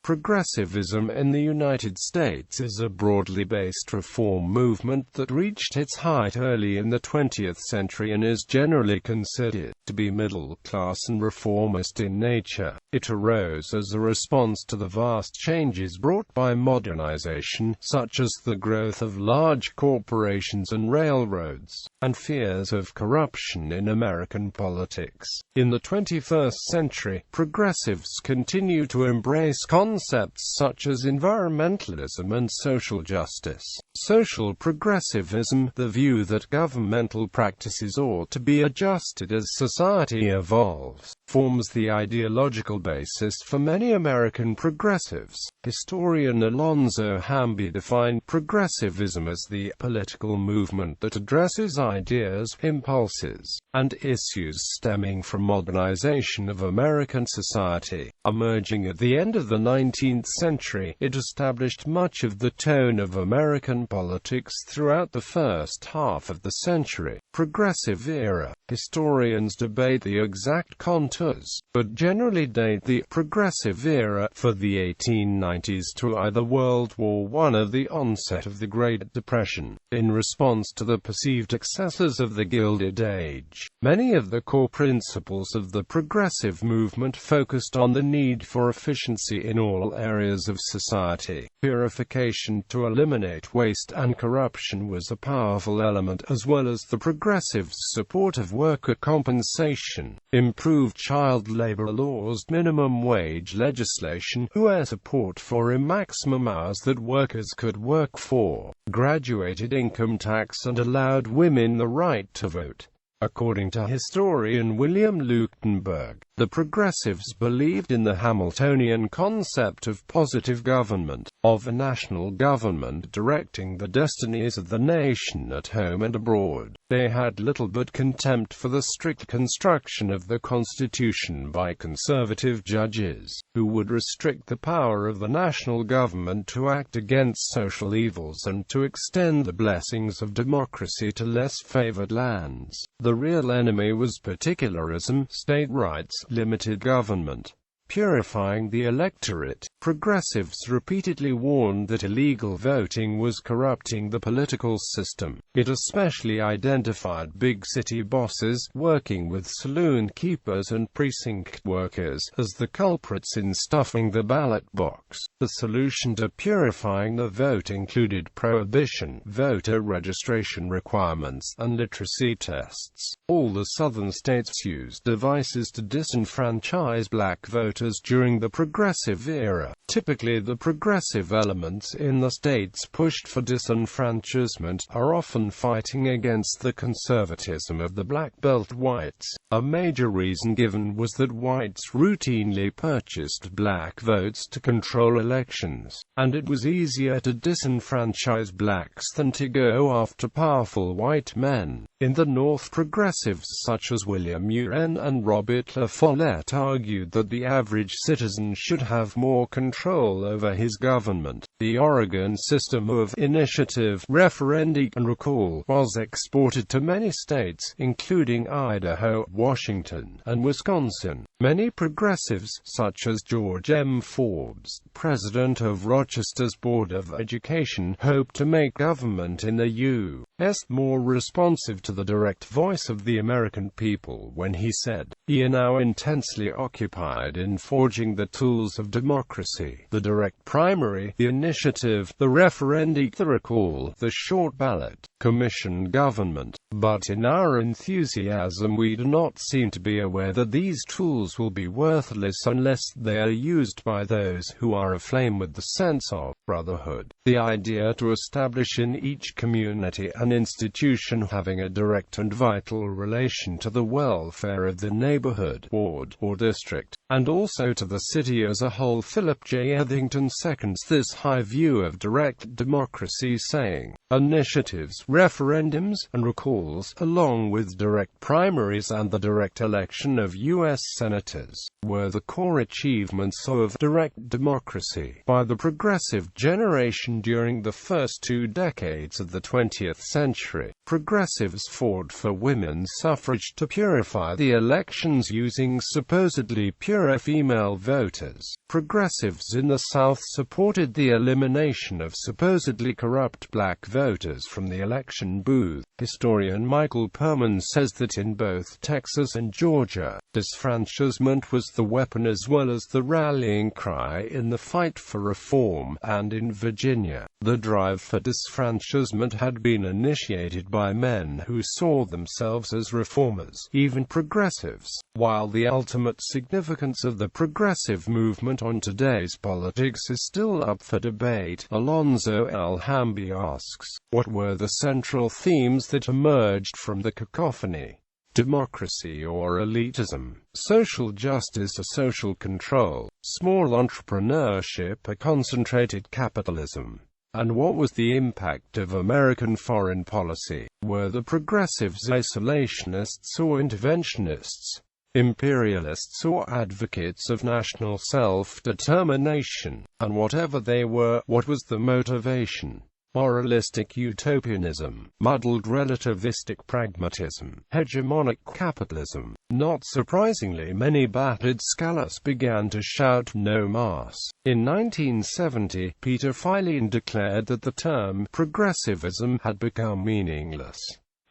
Progressivism in the United States is a broadly based reform movement that reached its height early in the 20th century and is generally considered to be middle-class and reformist in nature. It arose as a response to the vast changes brought by modernization, such as the growth of large corporations and railroads, and fears of corruption in American politics. In the 21st century, progressives continue to embrace concepts such as environmentalism and social justice. Social progressivism, the view that governmental practices ought to be adjusted as society evolves, forms the ideological basis for many American progressives. Historian Alonzo Hamby defined progressivism as the political movement that addresses ideas, impulses, and issues stemming from modernization of American society. Emerging at the end of the 19th century, it established much of the tone of American politics throughout the first half of the century. Progressive era. Historians debate the exact contours, but generally date the progressive era for the 1890s to either World War I or the onset of the Great Depression, in response to the perceived excesses of the Gilded Age. Many of the core principles of the progressive movement focused on the need for efficiency in all areas of society. Purification to eliminate waste and corruption was a powerful element, as well as the progressives' support of worker compensation, improved child labor laws, minimum wage legislation, who support for maximum hours that workers could work for, graduated income tax, and allowed women the right to vote. According to historian William Leuchtenberg, the progressives believed in the Hamiltonian concept of positive government, of a national government directing the destinies of the nation at home and abroad. They had little but contempt for the strict construction of the Constitution by conservative judges, who would restrict the power of the national government to act against social evils and to extend the blessings of democracy to less favored lands. The real enemy was particularism, state rights, limited government, purifying the electorate. Progressives repeatedly warned that illegal voting was corrupting the political system. It especially identified big city bosses, working with saloon keepers and precinct workers, as the culprits in stuffing the ballot box. The solution to purifying the vote included prohibition, voter registration requirements, and literacy tests. All the southern states used devices to disenfranchise black voters during the progressive era. Typically, the progressive elements in the states pushed for disenfranchisement are often fighting against the conservatism of the Black Belt whites. A major reason given was that whites routinely purchased black votes to control elections, and it was easier to disenfranchise blacks than to go after powerful white men. In the North, progressives such as William ULAN and Robert La Follette argued that the average citizen should have more control over his government. The Oregon system of initiative, referenda, and recall was exported to many states, including Idaho, Washington, and Wisconsin. Many progressives, such as George M. Forbes, president of Rochester's Board of Education, hoped to make government in the U.S. more responsive to the direct voice of the American people when he said, "We are now intensely occupied in forging the tools of democracy, the direct primary, the initiative, the referenda, the recall, the short ballot, commission government. But in our enthusiasm we do not seem to be aware that these tools will be worthless unless they are used by those who are aflame with the sense of brotherhood." The idea to establish in each community an institution having a direct and vital relation to the welfare of the neighborhood, ward, or district, and also to the city as a whole. Philip J. Etherington seconds this high view of direct democracy, saying, initiatives, referendums, and recalls, along with direct primaries and the direct election of U.S. senators, were the core achievements of direct democracy by the progressive generation during the first 2 decades of the 20th century. Progressives fought for women's suffrage to purify the elections using supposedly pure female voters. Progressives in the South supported the elimination of supposedly corrupt black voters from the election booth. Historian Michael Perman says that in both Texas and Georgia, disfranchisement was the weapon as well as the rallying cry in the fight for reform, and in Virginia, the drive for disfranchisement had been initiated by men who saw themselves as reformers, even progressives. While the ultimate significance of the progressive movement on today's politics is still up for debate, Alonzo L. Hamby asks, what were the central themes that emerged from the cacophony? Democracy or elitism, social justice or social control, small entrepreneurship or concentrated capitalism? And what was the impact of American foreign policy? Were the progressives isolationists or interventionists? Imperialists or advocates of national self-determination? And whatever they were, what was the motivation? Moralistic utopianism, muddled relativistic pragmatism, hegemonic capitalism. Not surprisingly, many battered scallops began to shout no mas. In 1970, Peter Filene declared that the term progressivism had become meaningless.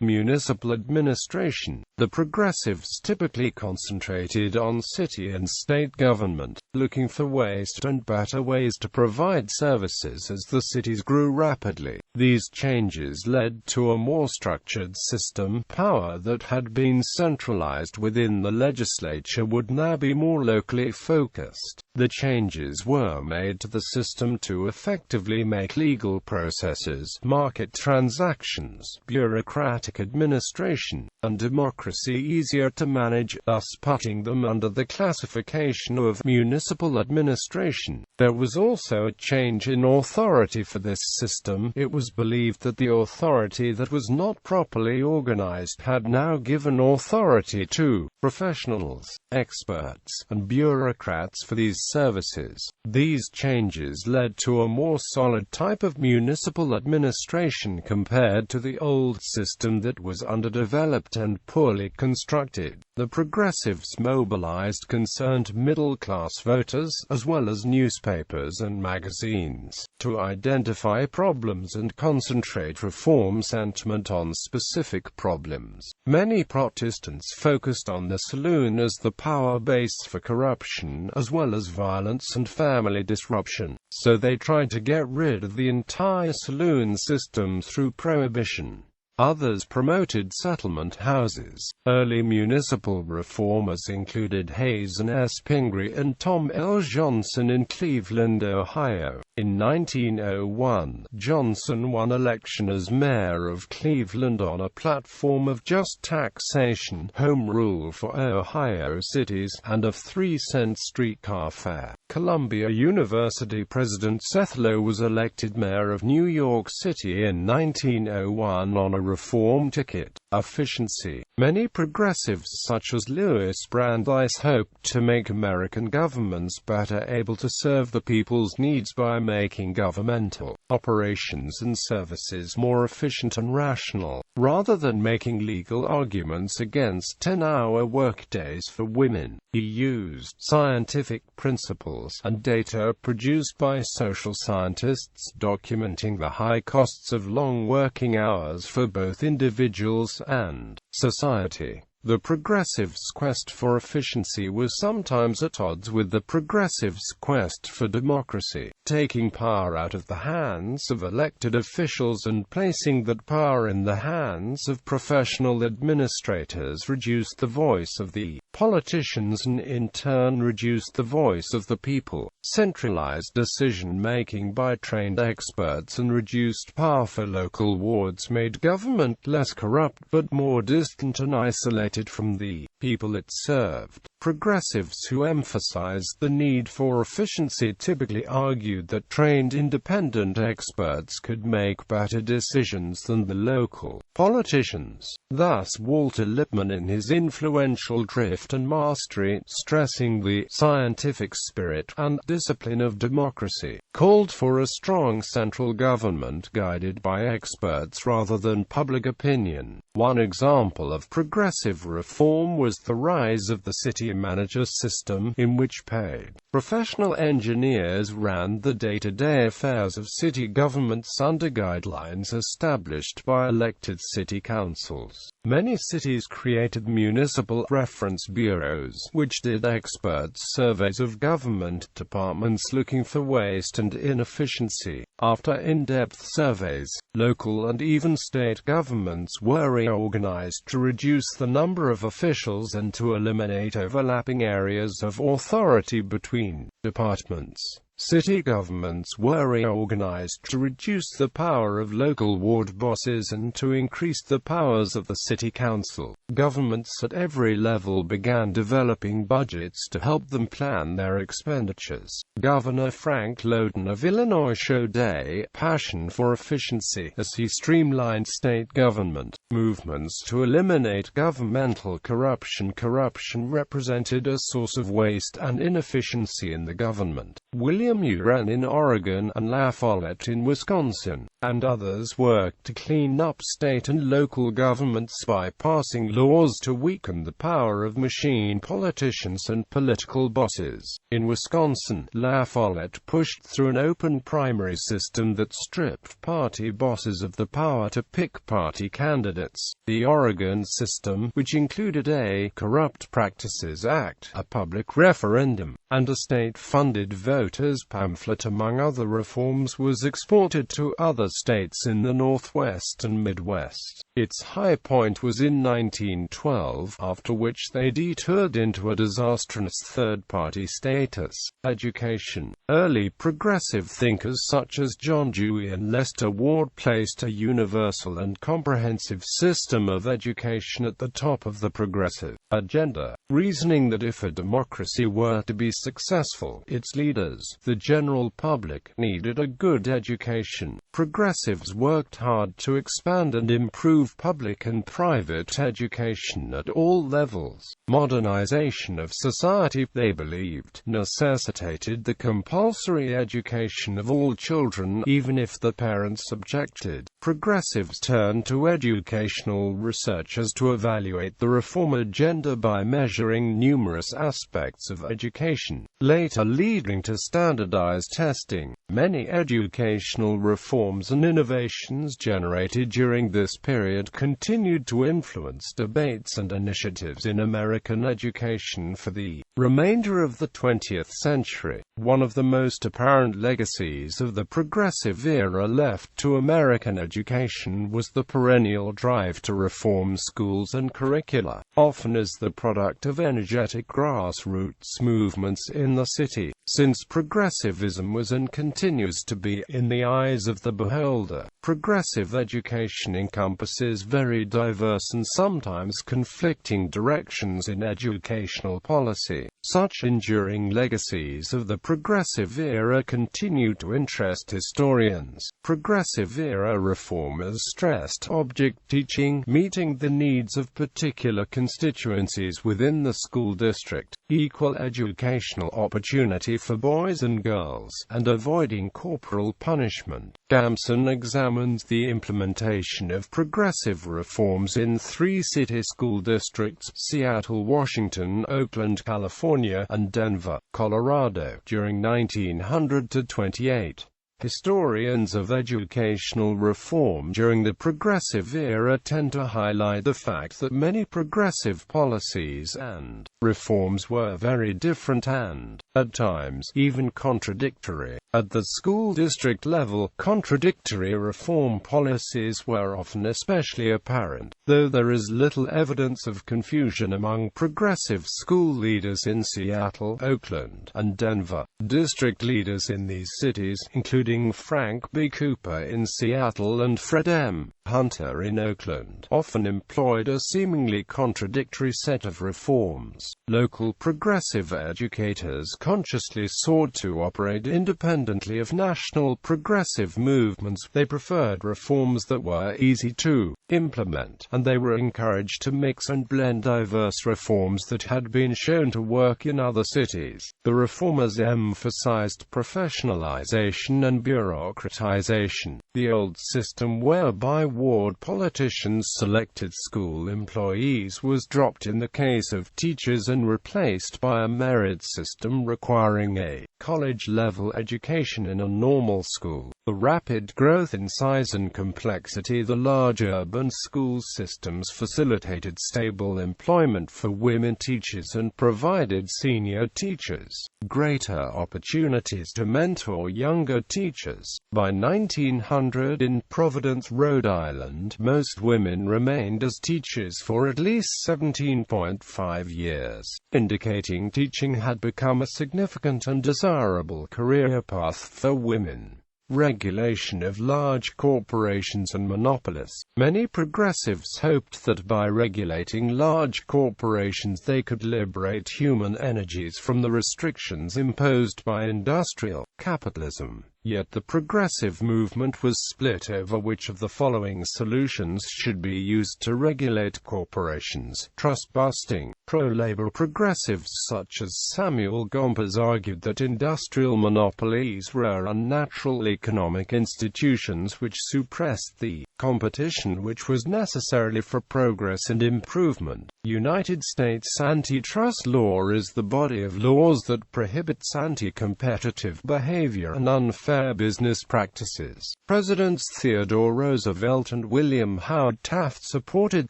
Municipal administration. The progressives typically concentrated on city and state government, looking for ways and better ways to provide services as the cities grew rapidly. These changes led to a more structured system. Power that had been centralized within the legislature would now be more locally focused. The changes were made to the system to effectively make legal processes, market transactions, bureaucratic administration, and democracy easier to manage, thus putting them under the classification of municipal administration. There was also a change in authority for this system. It was believed that the authority that was not properly organized had now given authority to professionals, experts, and bureaucrats for these services. These changes led to a more solid type of municipal administration compared to the old system that was underdeveloped and poorly constructed. The progressives mobilized concerned middle-class voters, as well as newspapers and magazines, to identify problems and concentrate reform sentiment on specific problems. Many Protestants focused on the saloon as the power base for corruption, as well as violence and family disruption, so they tried to get rid of the entire saloon system through prohibition. Others promoted settlement houses. Early municipal reformers included Hazen S. Pingree and Tom L. Johnson in Cleveland, Ohio. In 1901, Johnson won election as mayor of Cleveland on a platform of just taxation, home rule for Ohio cities, and a 3-cent streetcar fare. Columbia University President Seth Low was elected mayor of New York City in 1901 on a reform ticket. Efficiency. Many progressives such as Louis Brandeis hoped to make American governments better able to serve the people's needs by making governmental operations and services more efficient and rational, rather than making legal arguments against 10-hour workdays for women. He used scientific principles and data produced by social scientists documenting the high costs of long working hours for both individuals and society. The progressives' quest for efficiency was sometimes at odds with the progressives' quest for democracy, taking power out of the hands of elected officials and placing that power in the hands of professional administrators reduced the voice of the politicians and in turn reduced the voice of the people, centralized decision-making by trained experts and reduced power for local wards made government less corrupt but more distant and isolated from the people it served. Progressives who emphasized the need for efficiency typically argued that trained independent experts could make better decisions than the local politicians. Thus Walter Lippmann, in his influential Drift and Mastery, stressing the scientific spirit and discipline of democracy, called for a strong central government guided by experts rather than public opinion. One example of progressive reform was the rise of the city manager system, in which paid professional engineers ran the day-to-day affairs of city governments under guidelines established by elected city councils. Many cities created municipal reference bureaus, which did expert surveys of government departments looking for waste and inefficiency. After in-depth surveys, local and even state governments were reorganized to reduce the number of officials and to eliminate overlapping areas of authority between departments. City governments were reorganized to reduce the power of local ward bosses and to increase the powers of the city council. Governments at every level began developing budgets to help them plan their expenditures. Governor Frank Lowden of Illinois showed a passion for efficiency as he streamlined state government movements to eliminate governmental corruption. Corruption represented a source of waste and inefficiency in the government. William ULAN in Oregon and La Follette in Wisconsin, and others worked to clean up state and local governments by passing laws to weaken the power of machine politicians and political bosses. In Wisconsin, La Follette pushed through an open primary system that stripped party bosses of the power to pick party candidates. The Oregon system, which included a Corrupt Practices Act, a public referendum, and a state-funded voters pamphlet among other reforms, was exported to other states in the Northwest and Midwest. Its high point was in 1912, after which they detoured into a disastrous third-party status. Education. Early progressive thinkers such as John Dewey and Lester Ward placed a universal and comprehensive system of education at the top of the progressive agenda, reasoning that if a democracy were to be successful, its leaders, the general public, needed a good education. Progressives worked hard to expand and improve public and private education at all levels. Modernization of society, they believed, necessitated the compulsory education of all children, even if the parents objected. Progressives turned to educational researchers to evaluate the reform agenda by measuring numerous aspects of education, later leading to standardized testing. Many educational reforms and innovations generated during this period continued to influence debates and initiatives in American education for the remainder of the 20th century. One of the most apparent legacies of the progressive era left to American education was the perennial drive to reform schools and curricula, often as the product of energetic grassroots movements in the city. Since progressivism was and continues to be, in the eyes of the beholder, progressive education encompasses very diverse and sometimes conflicting directions in educational policy. Such enduring legacies of the progressive era continue to interest historians. Progressive era reformers stressed object teaching, meeting the needs of particular constituencies within the school district, equal educational opportunity for boys and girls, and avoiding corporal punishment. Gamson examines the implementation of progressive reforms in 3 city school districts: Seattle, Washington; Oakland, California; and Denver, Colorado, during 1900 to 28. Historians of educational reform during the progressive era tend to highlight the fact that many progressive policies and reforms were very different and, at times, even contradictory. At the school district level, contradictory reform policies were often especially apparent, though there is little evidence of confusion among progressive school leaders in Seattle, Oakland, and Denver. District leaders in these cities, including Frank B. Cooper in Seattle and Fred M. Hunter in Oakland, often employed a seemingly contradictory set of reforms. Local progressive educators consciously sought to operate independently of national progressive movements. They preferred reforms that were easy to implement, and they were encouraged to mix and blend diverse reforms that had been shown to work in other cities. The reformers emphasized professionalization and bureaucratization. The old system whereby ward politicians selected school employees was dropped in the case of teachers and replaced by a merit system requiring a college-level education in a normal school. The rapid growth in size and complexity, the large urban school systems facilitated stable employment for women teachers and provided senior teachers greater opportunities to mentor younger teachers. By 1900 in Providence, Rhode Island, most women remained as teachers for at least 17.5 years, indicating teaching had become a significant and desirable career path for women. Regulation of large corporations and monopolies. Many progressives hoped that by regulating large corporations they could liberate human energies from the restrictions imposed by industrial capitalism. Yet the progressive movement was split over which of the following solutions should be used to regulate corporations. Trust-busting. Pro-labor progressives such as Samuel Gompers argued that industrial monopolies were unnatural economic institutions which suppressed the competition which was necessary for progress and improvement. United States antitrust law is the body of laws that prohibits anti-competitive behavior and unfair business practices. Presidents Theodore Roosevelt and William Howard Taft supported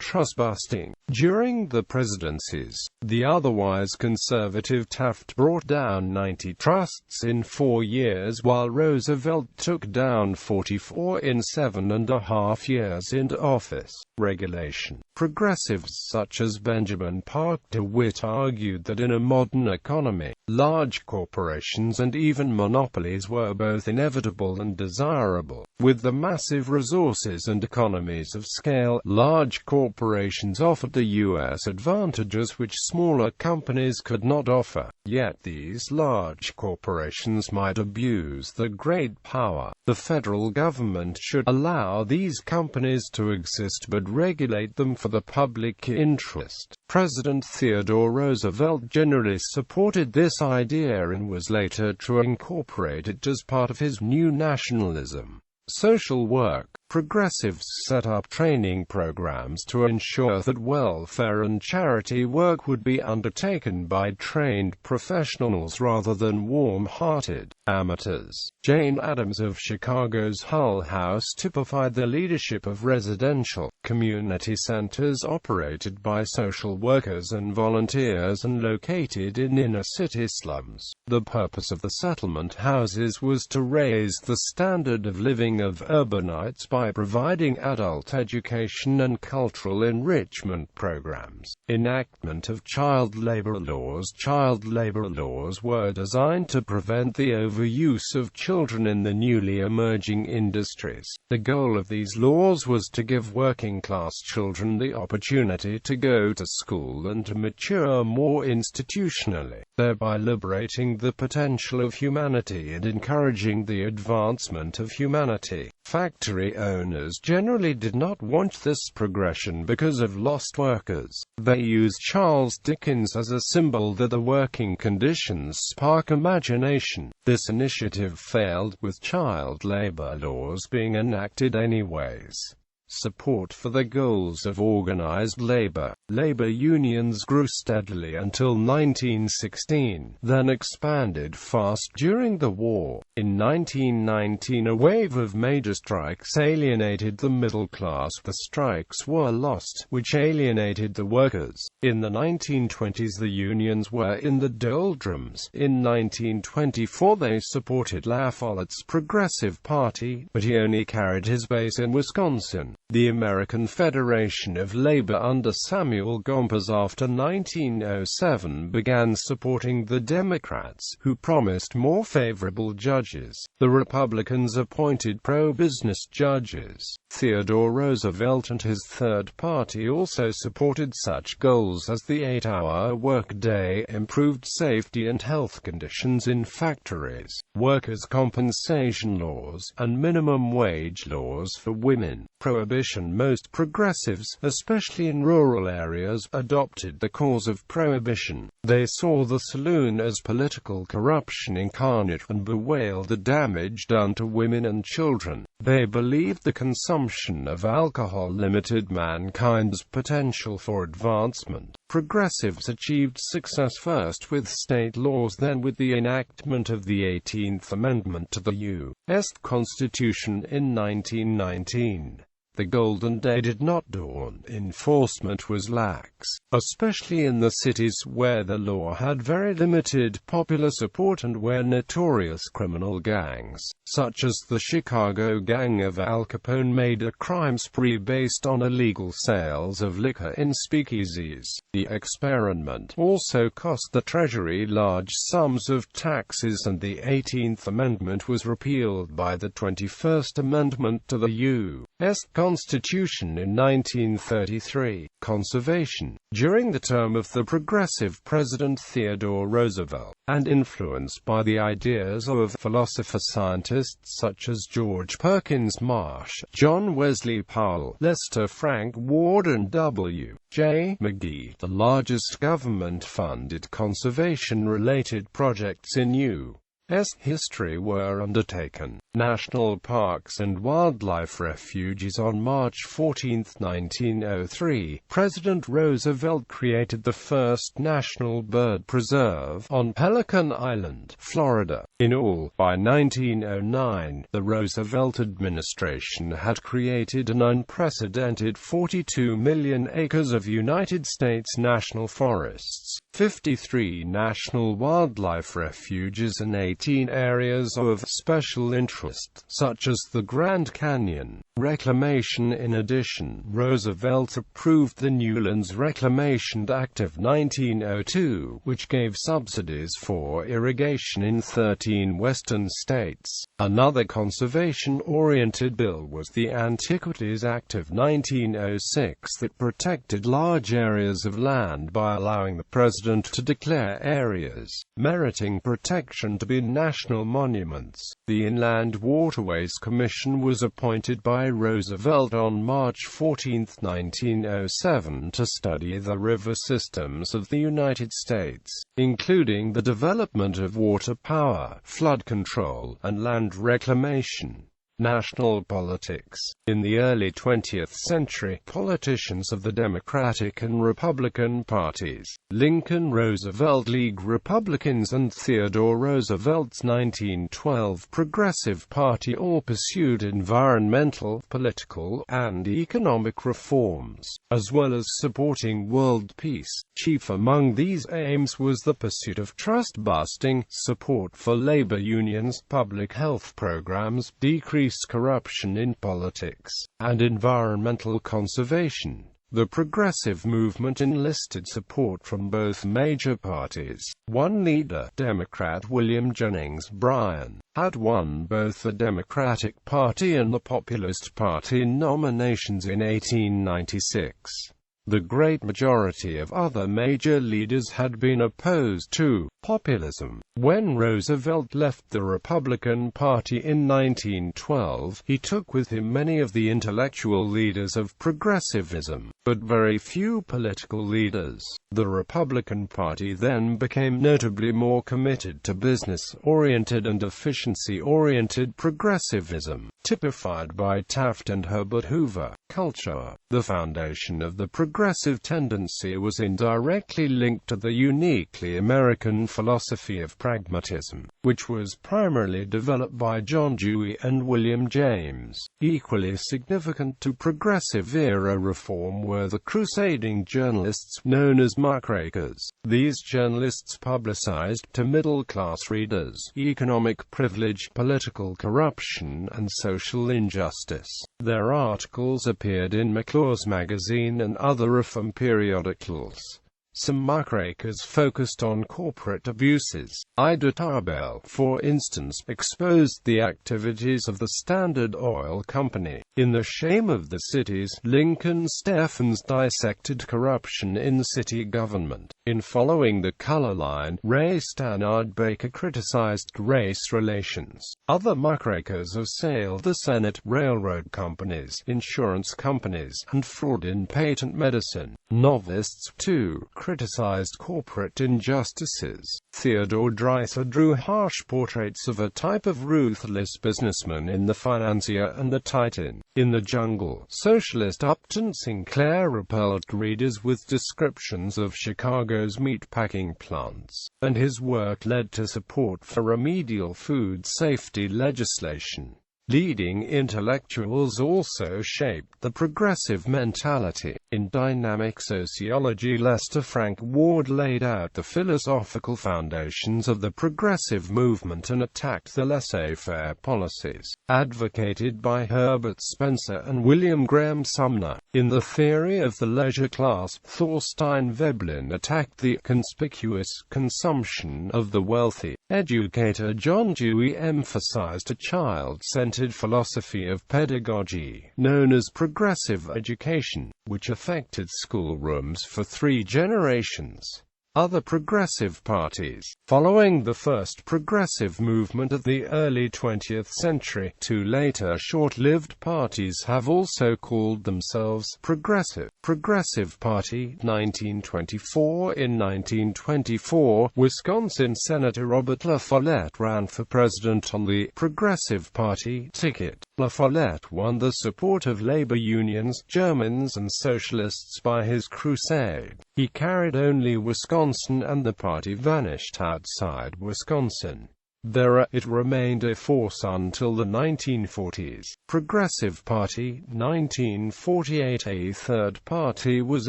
trust-busting. During the presidencies, the otherwise conservative Taft brought down 90 trusts in 4 years, while Roosevelt took down 44 in 7.5 years into office. Regulation. Progressives such as Benjamin Park DeWitt argued that in a modern economy, large corporations and even monopolies were both inevitable and desirable. With the massive resources and economies of scale, large corporations offered the U.S. advantages which smaller companies could not offer. Yet these large corporations might abuse their great power. The federal government should allow these companies to exist but regulate them for the public interest. President Theodore Roosevelt generally supported this idea and was later to incorporate it as part of his new nationalism. Social work. Progressives set up training programs to ensure that welfare and charity work would be undertaken by trained professionals rather than warm-hearted amateurs. Jane Addams of Chicago's Hull House typified the leadership of residential community centers operated by social workers and volunteers and located in inner-city slums. The purpose of the settlement houses was to raise the standard of living of urbanites by providing adult education and cultural enrichment programs. Enactment of child labor laws. Child labor laws were designed to prevent the overuse of children in the newly emerging industries. The goal of these laws was to give working-class children the opportunity to go to school and to mature more institutionally, thereby liberating the potential of humanity and encouraging the advancement of humanity. Factory owners generally did not want this progression because of lost workers. They used Charles Dickens as a symbol that the working conditions spark imagination. This initiative failed, with child labor laws being enacted anyways. Support for the goals of organized labor. Labor unions grew steadily until 1916, then expanded fast during the war. In 1919, a wave of major strikes alienated the middle class. The strikes were lost, which alienated the workers. In the 1920s, the unions were in the doldrums. In 1924, they supported La Follett's Progressive Party, but he only carried his base in Wisconsin. The American Federation of Labor under Samuel Gompers after 1907 began supporting the Democrats, who promised more favorable judges. The Republicans appointed pro-business judges. Theodore Roosevelt and his Third Party also supported such goals as the 8-hour workday, improved safety and health conditions in factories, workers' compensation laws, and minimum wage laws for women. Prohibition. Most progressives, especially in rural areas, adopted the cause of prohibition. They saw the saloon as political corruption incarnate and bewailed the damage done to women and children. They believed the consumption of alcohol limited mankind's potential for advancement. Progressives achieved success first with state laws, then with the enactment of the 18th Amendment to the U.S. Constitution in 1919. The Golden Day did not dawn. Enforcement was lax, especially in the cities where the law had very limited popular support and where notorious criminal gangs, such as the Chicago Gang of Al Capone, made a crime spree based on illegal sales of liquor in speakeasies. The experiment also cost the Treasury large sums of taxes, and the 18th Amendment was repealed by the 21st Amendment to the U.S. Constitution in 1933. Conservation. During the term of the progressive President Theodore Roosevelt, and influenced by the ideas of philosopher-scientists such as George Perkins Marsh, John Wesley Powell, Lester Frank Ward, and W. J. McGee, the largest government-funded conservation-related projects in U.S. history were undertaken. National parks and wildlife refuges. On March 14, 1903, President Roosevelt created the first national bird preserve on Pelican Island, Florida. In all, by 1909, the Roosevelt administration had created an unprecedented 42 million acres of United States national forests, 53 national wildlife refuges, and 18 areas of special interest, such as the Grand Canyon. Reclamation. In addition, Roosevelt approved the ULAN's Reclamation Act of 1902, which gave subsidies for irrigation in 13 western states. Another conservation-oriented bill was the Antiquities Act of 1906 that protected large areas of land by allowing the president to declare areas meriting protection to be national monuments. The Inland Waterways Commission was appointed by Roosevelt on March 14, 1907 to study the river systems of the United States, including the development of water power, flood control, and land reclamation. National politics. In the early 20th century, politicians of the Democratic and Republican parties, Lincoln-Roosevelt League Republicans and Theodore Roosevelt's 1912 Progressive Party, all pursued environmental, political, and economic reforms, as well as supporting world peace. Chief among these aims was the pursuit of trust-busting, support for labor unions, public health programs, decreased corruption in politics, and environmental conservation. The progressive movement enlisted support from both major parties. One leader, Democrat William Jennings Bryan, had won both the Democratic Party and the Populist Party nominations in 1896. The great majority of other major leaders had been opposed to populism. When Roosevelt left the Republican Party in 1912, he took with him many of the intellectual leaders of progressivism, but very few political leaders. The Republican Party then became notably more committed to business-oriented and efficiency-oriented progressivism, typified by Taft and Herbert Hoover. Culture. The foundation of the progressive progressive tendency was indirectly linked to the uniquely American philosophy of pragmatism, which was primarily developed by John Dewey and William James. Equally significant to progressive-era reform were the crusading journalists known as muckrakers. These journalists publicized to middle-class readers economic privilege, political corruption, and social injustice. Their articles appeared in McClure's magazine and other reform periodicals. Some muckrakers focused on corporate abuses. Ida Tarbell, for instance, exposed the activities of the Standard Oil Company. In The Shame of the Cities, Lincoln Steffens dissected corruption in city government. In Following the Color Line, Ray Stannard Baker criticized race relations. Other muckrakers assailed the Senate, railroad companies, insurance companies, and fraud in patent medicine. Novelists, too, criticized corporate injustices. Theodore Dreiser drew harsh portraits of a type of ruthless businessman in The Financier and The Titan. In The Jungle, socialist Upton Sinclair repelled readers with descriptions of Chicago's meatpacking plants, and his work led to support for remedial food safety legislation. Leading intellectuals also shaped the progressive mentality. In Dynamic Sociology, Lester Frank Ward laid out the philosophical foundations of the progressive movement and attacked the laissez-faire policies advocated by Herbert Spencer and William Graham Sumner. In The Theory of the Leisure Class, Thorstein Veblen attacked the conspicuous consumption of the wealthy. Educator John Dewey emphasized a child-centered philosophy of pedagogy, known as progressive education, which affected schoolrooms for 3 generations. Other progressive parties. Following the first progressive movement of the early 20th century, 2 later short-lived parties have also called themselves progressive. Progressive Party, 1924. In 1924, Wisconsin Senator Robert La Follette ran for president on the Progressive Party ticket. La Follette won the support of labor unions, Germans and socialists by his crusade. He carried only Wisconsin, and the party vanished outside Wisconsin. It remained a force until the 1940s. Progressive Party, 1948. A third party was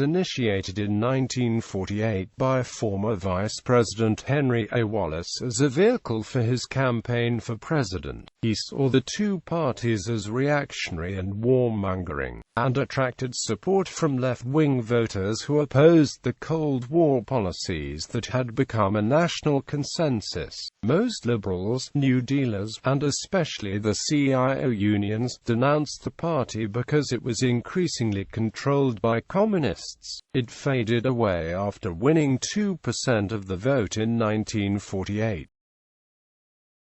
initiated in 1948 by former Vice President Henry A. Wallace as a vehicle for his campaign for president. He saw the 2 parties as reactionary and warmongering, and attracted support from left-wing voters who opposed the Cold War policies that had become a national consensus. Most liberals, New Dealers, and especially the CIO unions, denounced the party because it was increasingly controlled by communists. It faded away after winning 2% of the vote in 1948.